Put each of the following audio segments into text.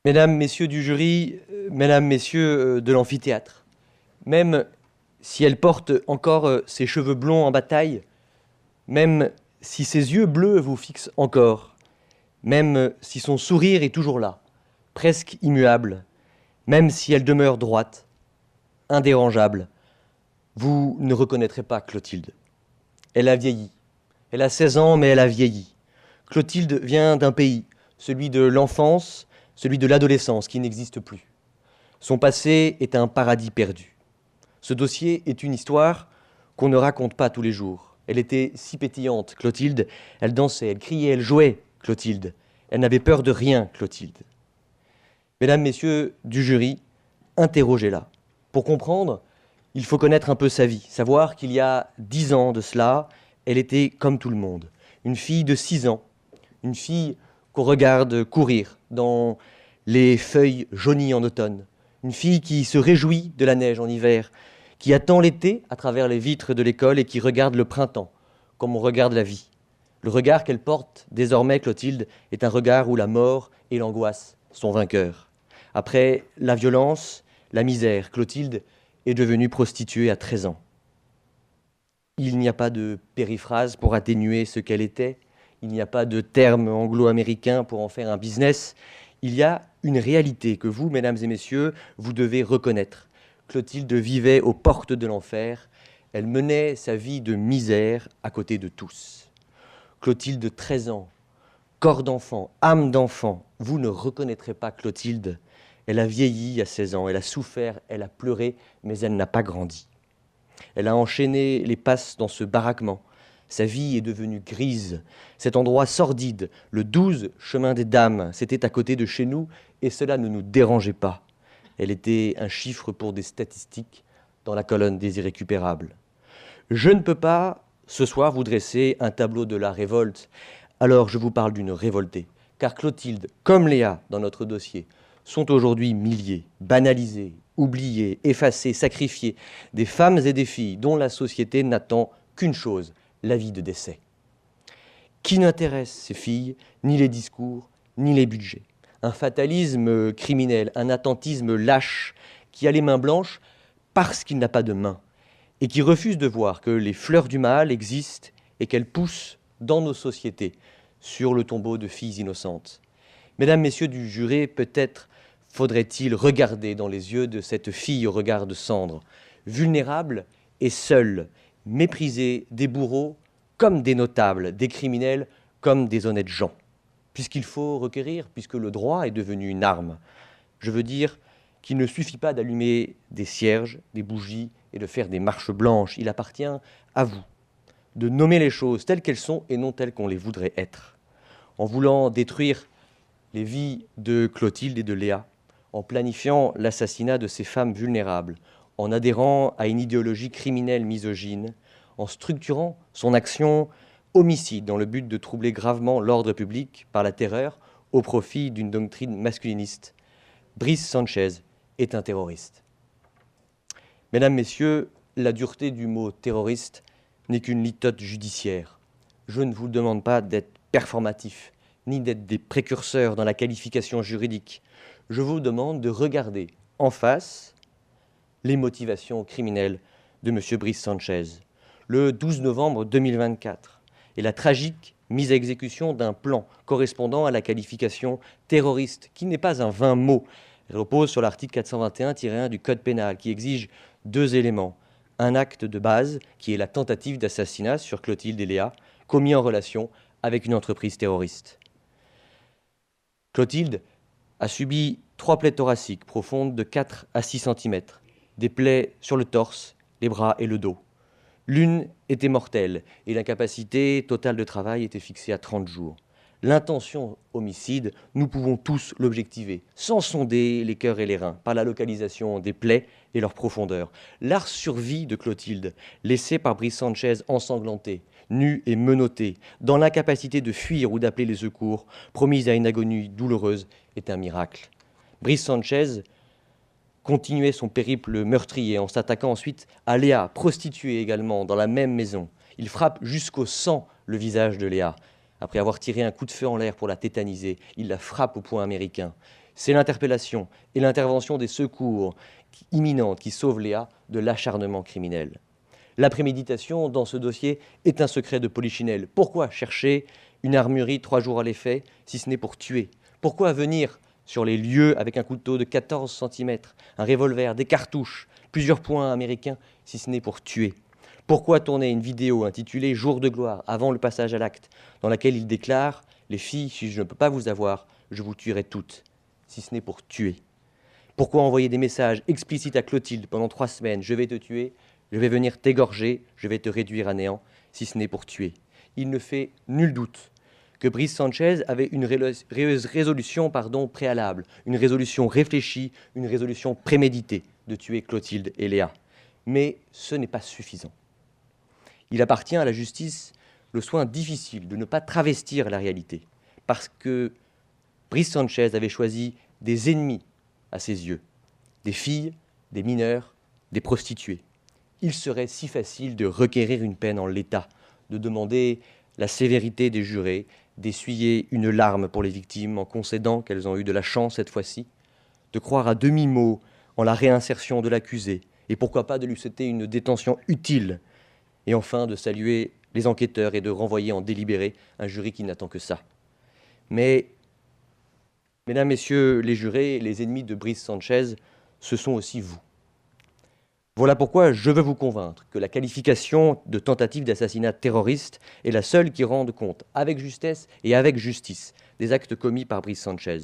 Mesdames, Messieurs du jury, Mesdames, Messieurs de l'amphithéâtre, même si elle porte encore ses cheveux blonds en bataille, même si ses yeux bleus vous fixent encore, même si son sourire est toujours là, presque immuable, même si elle demeure droite, indérangeable, vous ne reconnaîtrez pas Clotilde. Elle a vieilli. Elle a 16 ans, mais elle a vieilli. Clotilde vient d'un pays, celui de l'enfance, celui de l'adolescence, qui n'existe plus. Son passé est un paradis perdu. Ce dossier est une histoire qu'on ne raconte pas tous les jours. Elle était si pétillante, Clotilde. Elle dansait, elle criait, elle jouait, Clotilde. Elle n'avait peur de rien, Clotilde. Mesdames, Messieurs du jury, interrogez-la. Pour comprendre, il faut connaître un peu sa vie, savoir qu'il y a 10 ans de cela, elle était comme tout le monde. Une fille de 6 ans, une fille qu'on regarde courir dans les feuilles jaunies en automne, une fille qui se réjouit de la neige en hiver, qui attend l'été à travers les vitres de l'école et qui regarde le printemps, comme on regarde la vie. Le regard qu'elle porte désormais, Clotilde, est un regard où la mort et l'angoisse sont vainqueurs. Après la violence, la misère, Clotilde est devenue prostituée à 13 ans. Il n'y a pas de périphrase pour atténuer ce qu'elle était. Il n'y a pas de terme anglo-américain pour en faire un business. Il y a une réalité que vous, mesdames et messieurs, vous devez reconnaître. Clotilde vivait aux portes de l'enfer. Elle menait sa vie de misère à côté de tous. Clotilde, 13 ans, corps d'enfant, âme d'enfant, vous ne reconnaîtrez pas Clotilde. Elle a vieilli à 16 ans, elle a souffert, elle a pleuré, mais elle n'a pas grandi. Elle a enchaîné les passes dans ce baraquement. Sa vie est devenue grise. Cet endroit sordide, le 12 chemin des Dames, c'était à côté de chez nous et cela ne nous dérangeait pas. Elle était un chiffre pour des statistiques dans la colonne des irrécupérables. Je ne peux pas, ce soir, vous dresser un tableau de la révolte. Alors je vous parle d'une révoltée. Car Clotilde, comme Léa dans notre dossier, sont aujourd'hui milliers, banalisées, oubliées, effacées, sacrifiées, des femmes et des filles dont la société n'attend qu'une chose, l'avis de décès. Qui n'intéresse ces filles, ni les discours, ni les budgets. Un fatalisme criminel, un attentisme lâche, qui a les mains blanches parce qu'il n'a pas de mains, et qui refuse de voir que les fleurs du mal existent et qu'elles poussent dans nos sociétés, sur le tombeau de filles innocentes. Mesdames, Messieurs du jury, peut-être faudrait-il regarder dans les yeux de cette fille au regard de cendre, vulnérable et seule, méprisée des bourreaux comme des notables, des criminels comme des honnêtes gens. Puisqu'il faut requérir, puisque le droit est devenu une arme, je veux dire qu'il ne suffit pas d'allumer des cierges, des bougies et de faire des marches blanches. Il appartient à vous de nommer les choses telles qu'elles sont et non telles qu'on les voudrait être. En voulant détruire les vies de Clotilde et de Léa, en planifiant l'assassinat de ces femmes vulnérables, en adhérant à une idéologie criminelle misogyne, en structurant son action homicide dans le but de troubler gravement l'ordre public par la terreur au profit d'une doctrine masculiniste. Brice Sanchez est un terroriste. Mesdames, Messieurs, la dureté du mot terroriste n'est qu'une litote judiciaire. Je ne vous demande pas d'être performatif, ni d'être des précurseurs dans la qualification juridique. Je vous demande de regarder en face les motivations criminelles de M. Brice Sanchez. Le 12 novembre 2024 et la tragique mise à exécution d'un plan correspondant à la qualification terroriste, qui n'est pas un vain mot. Elle repose sur l'article 421-1 du Code pénal, qui exige 2 éléments. Un acte de base, qui est la tentative d'assassinat sur Clotilde et Léa, commis en relation avec une entreprise terroriste. Clotilde a subi 3 plaies thoraciques profondes de 4 à 6 cm, des plaies sur le torse, les bras et le dos. L'une était mortelle et l'incapacité totale de travail était fixée à 30 jours. L'intention homicide, nous pouvons tous l'objectiver, sans sonder les cœurs et les reins, par la localisation des plaies et leur profondeur. L'art survie de Clotilde, laissée par Brice Sanchez ensanglantée, nue et menottée, dans l'incapacité de fuir ou d'appeler les secours, promise à une agonie douloureuse, est un miracle. Brice Sanchez continuait son périple meurtrier en s'attaquant ensuite à Léa, prostituée également, dans la même maison. Il frappe jusqu'au sang le visage de Léa. Après avoir tiré un coup de feu en l'air pour la tétaniser, il la frappe au poing américain. C'est l'interpellation et l'intervention des secours imminentes qui sauvent Léa de l'acharnement criminel. La préméditation dans ce dossier est un secret de Polichinelle. Pourquoi chercher une armurerie 3 jours à l'effet, si ce n'est pour tuer? Pourquoi venir sur les lieux avec un couteau de 14 cm, un revolver, des cartouches, plusieurs points américains, si ce n'est pour tuer? Pourquoi tourner une vidéo intitulée « Jour de gloire » avant le passage à l'acte, dans laquelle il déclare « Les filles, si je ne peux pas vous avoir, je vous tuerai toutes, si ce n'est pour tuer ». Pourquoi envoyer des messages explicites à Clotilde pendant 3 semaines « Je vais te tuer, je vais venir t'égorger, je vais te réduire à néant, si ce n'est pour tuer ». Il ne fait nul doute que Brice Sanchez avait une résolution préalable, une résolution réfléchie, une résolution préméditée de tuer Clotilde et Léa. Mais ce n'est pas suffisant. Il appartient à la justice le soin difficile de ne pas travestir la réalité, parce que Brice Sanchez avait choisi des ennemis à ses yeux, des filles, des mineurs, des prostituées. Il serait si facile de requérir une peine en l'état, de demander la sévérité des jurés, d'essuyer une larme pour les victimes en concédant qu'elles ont eu de la chance cette fois-ci, de croire à demi-mot en la réinsertion de l'accusé, et pourquoi pas de lui souhaiter une détention utile, et enfin de saluer les enquêteurs et de renvoyer en délibéré un jury qui n'attend que ça. Mais, mesdames, messieurs les jurés, les ennemis de Brice Sanchez, ce sont aussi vous. Voilà pourquoi je veux vous convaincre que la qualification de tentative d'assassinat terroriste est la seule qui rende compte, avec justesse et avec justice, des actes commis par Brice Sanchez.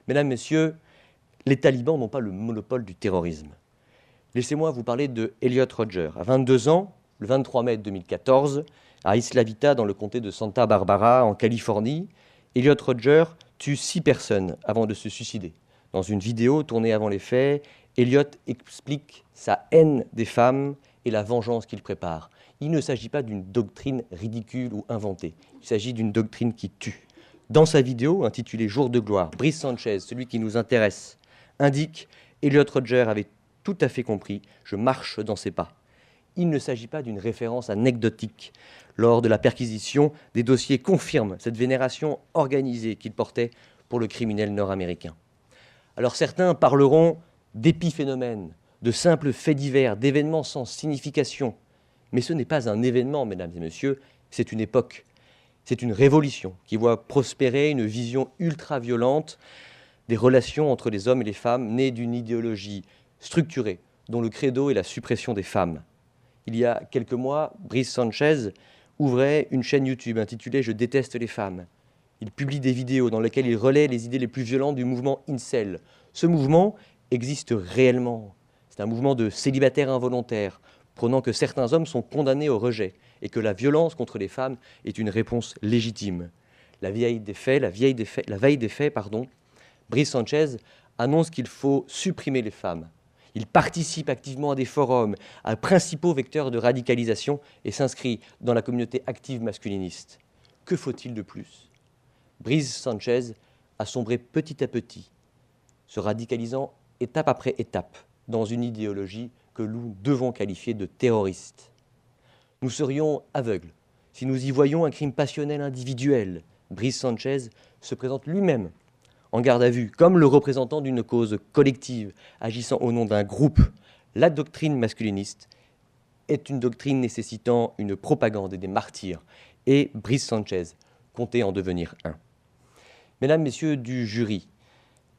Mesdames, Messieurs, les talibans n'ont pas le monopole du terrorisme. Laissez-moi vous parler de Elliot Rodger. À 22 ans, le 23 mai 2014, à Isla Vista, dans le comté de Santa Barbara, en Californie, Elliot Rodger tue 6 personnes avant de se suicider. Dans une vidéo tournée avant les faits, Elliot explique sa haine des femmes et la vengeance qu'il prépare. Il ne s'agit pas d'une doctrine ridicule ou inventée, il s'agit d'une doctrine qui tue. Dans sa vidéo intitulée « Jour de gloire », Brice Sanchez, celui qui nous intéresse, indique « Elliot Rodger avait tout à fait compris, je marche dans ses pas ». Il ne s'agit pas d'une référence anecdotique. Lors de la perquisition, des dossiers confirment cette vénération organisée qu'il portait pour le criminel nord-américain. Alors certains parleront d'épiphénomènes, de simples faits divers, d'événements sans signification. Mais ce n'est pas un événement, mesdames et messieurs, c'est une époque. C'est une révolution qui voit prospérer une vision ultra-violente des relations entre les hommes et les femmes, née d'une idéologie structurée, dont le credo est la suppression des femmes. Il y a quelques mois, Brice Sanchez ouvrait une chaîne YouTube intitulée « Je déteste les femmes ». Il publie des vidéos dans lesquelles il relaie les idées les plus violentes du mouvement incel. Ce mouvement existe réellement. C'est un mouvement de célibataires involontaires, prônant que certains hommes sont condamnés au rejet et que la violence contre les femmes est une réponse légitime. La veille des faits, Brice Sanchez annonce qu'il faut supprimer les femmes. Il participe activement à des forums, à principaux vecteurs de radicalisation et s'inscrit dans la communauté active masculiniste. Que faut-il de plus? Brice Sanchez a sombré petit à petit, se radicalisant étape après étape dans une idéologie que nous devons qualifier de terroriste. Nous serions aveugles si nous y voyions un crime passionnel individuel. Brice Sanchez se présente lui-même en garde à vue comme le représentant d'une cause collective agissant au nom d'un groupe. La doctrine masculiniste est une doctrine nécessitant une propagande et des martyrs, et Brice Sanchez comptait en devenir un. Mesdames, Messieurs du jury,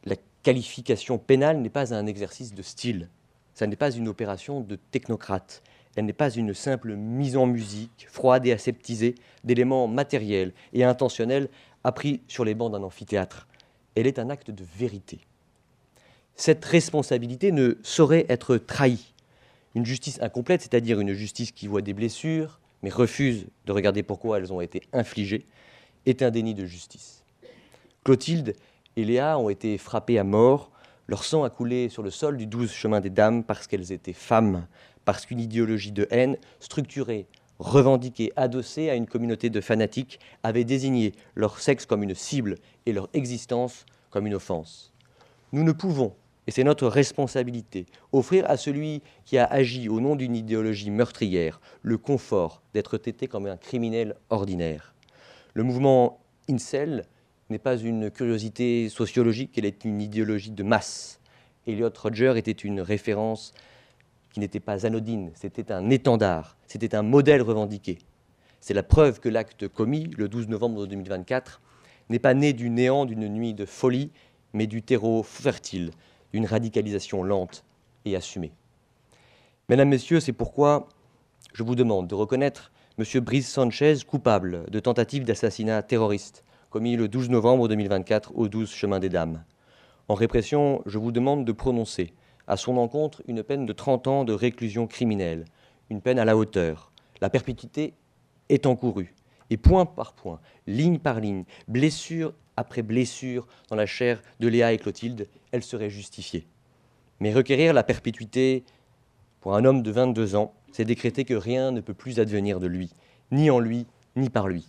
la qualification pénale n'est pas un exercice de style, ça n'est pas une opération de technocrate, elle n'est pas une simple mise en musique froide et aseptisée d'éléments matériels et intentionnels appris sur les bancs d'un amphithéâtre. Elle est un acte de vérité. Cette responsabilité ne saurait être trahie. Une justice incomplète, c'est-à-dire une justice qui voit des blessures, mais refuse de regarder pourquoi elles ont été infligées, est un déni de justice. Clotilde et Léa ont été frappées à mort, leur sang a coulé sur le sol du 12 chemin des dames parce qu'elles étaient femmes, parce qu'une idéologie de haine structurée, revendiquée, adossée à une communauté de fanatiques, avait désigné leur sexe comme une cible et leur existence comme une offense. Nous ne pouvons, et c'est notre responsabilité, offrir à celui qui a agi au nom d'une idéologie meurtrière le confort d'être traité comme un criminel ordinaire. Le mouvement incel n'est pas une curiosité sociologique, elle est une idéologie de masse. Elliot Rodger était une référence qui n'était pas anodine, c'était un étendard, c'était un modèle revendiqué. C'est la preuve que l'acte commis, le 12 novembre 2024, n'est pas né du néant d'une nuit de folie, mais du terreau fertile d'une radicalisation lente et assumée. Mesdames, Messieurs, c'est pourquoi je vous demande de reconnaître M. Brice Sanchez coupable de tentative d'assassinat terroriste commis le 12 novembre 2024 au 12 chemin des Dames. En répression, je vous demande de prononcer à son encontre une peine de 30 ans de réclusion criminelle, une peine à la hauteur. La perpétuité est encourue, et point par point, ligne par ligne, blessure après blessure dans la chair de Léa et Clotilde, elle serait justifiée. Mais requérir la perpétuité pour un homme de 22 ans, c'est décréter que rien ne peut plus advenir de lui, ni en lui, ni par lui.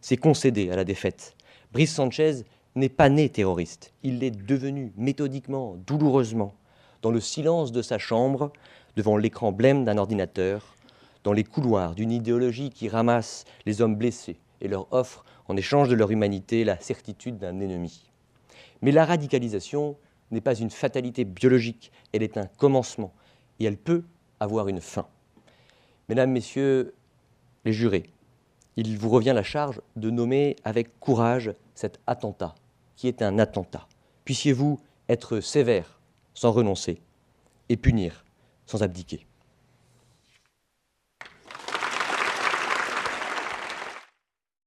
C'est concéder à la défaite. Brice Sanchez n'est pas né terroriste, il l'est devenu méthodiquement, douloureusement, dans le silence de sa chambre, devant l'écran blême d'un ordinateur, dans les couloirs d'une idéologie qui ramasse les hommes blessés et leur offre, en échange de leur humanité, la certitude d'un ennemi. Mais la radicalisation n'est pas une fatalité biologique, elle est un commencement, et elle peut avoir une fin. Mesdames, Messieurs les jurés, il vous revient la charge de nommer avec courage cet attentat, qui est un attentat. Puissiez-vous être sévères sans renoncer et punir sans abdiquer.